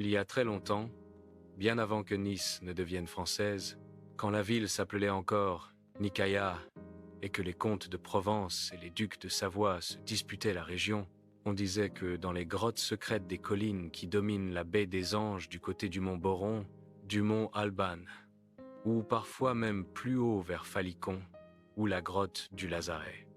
Il y a très longtemps, bien avant que Nice ne devienne française, quand la ville s'appelait encore Nicaea et que les comtes de Provence et les ducs de Savoie se disputaient la région, on disait que dans les grottes secrètes des collines qui dominent la baie des Anges du côté du mont Boron, du mont Alban, ou parfois même plus haut vers Falicon, ou la grotte du Lazaret,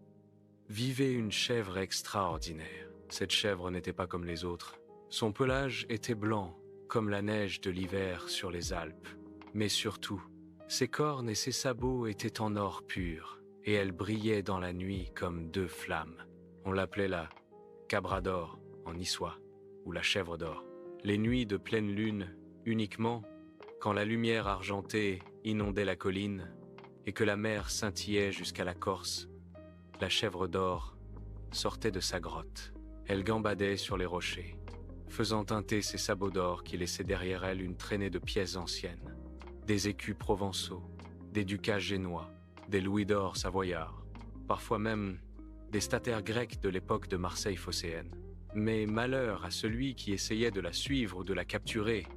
vivait une chèvre extraordinaire. Cette chèvre n'était pas comme les autres. Son pelage était blanc, comme la neige de l'hiver sur les Alpes. Mais surtout, ses cornes et ses sabots étaient en or pur, et elle brillait dans la nuit comme deux flammes. On l'appelait la cabra d'or en niçois, ou la chèvre d'or. Les nuits de pleine lune, uniquement, quand la lumière argentée inondait la colline, et que la mer scintillait jusqu'à la Corse, la chèvre d'or sortait de sa grotte. Elle gambadait sur les rochers, faisant teinter ses sabots d'or qui laissaient derrière elle une traînée de pièces anciennes, des écus provençaux, des ducats génois, des louis d'or savoyards, parfois même des statères grecs de l'époque de Marseille phocéenne. Mais malheur à celui qui essayait de la suivre ou de la capturer.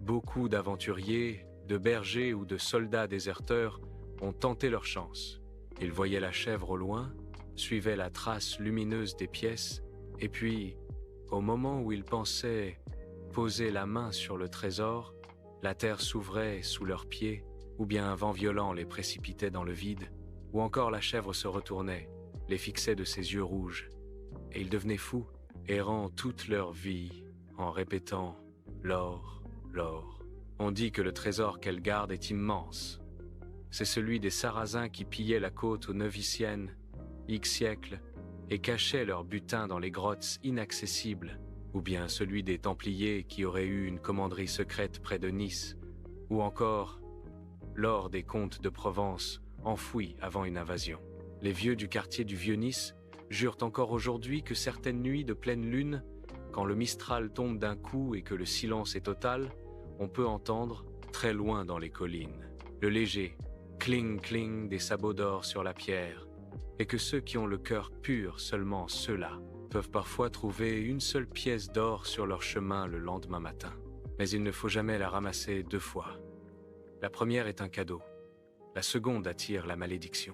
Beaucoup d'aventuriers, de bergers ou de soldats déserteurs ont tenté leur chance. Ils voyaient la chèvre au loin, suivaient la trace lumineuse des pièces, et puis, au moment où ils pensaient poser la main sur le trésor, la terre s'ouvrait sous leurs pieds, ou bien un vent violent les précipitait dans le vide, ou encore la chèvre se retournait, les fixait de ses yeux rouges, et ils devenaient fous, errant toute leur vie, en répétant « l'or, l'or ». On dit que le trésor qu'elle garde est immense. C'est celui des Sarrasins qui pillaient la côte aux Noviciennes, X siècles, et cachaient leur butin dans les grottes inaccessibles, ou bien celui des Templiers qui auraient eu une commanderie secrète près de Nice, ou encore l'or des comtes de Provence enfoui avant une invasion. Les vieux du quartier du Vieux-Nice jurent encore aujourd'hui que certaines nuits de pleine lune, quand le Mistral tombe d'un coup et que le silence est total, on peut entendre, très loin dans les collines, le léger cling-cling des sabots d'or sur la pierre, et que ceux qui ont le cœur pur, seulement ceux-là, peuvent parfois trouver une seule pièce d'or sur leur chemin le lendemain matin. Mais il ne faut jamais la ramasser deux fois. La première est un cadeau, la seconde attire la malédiction.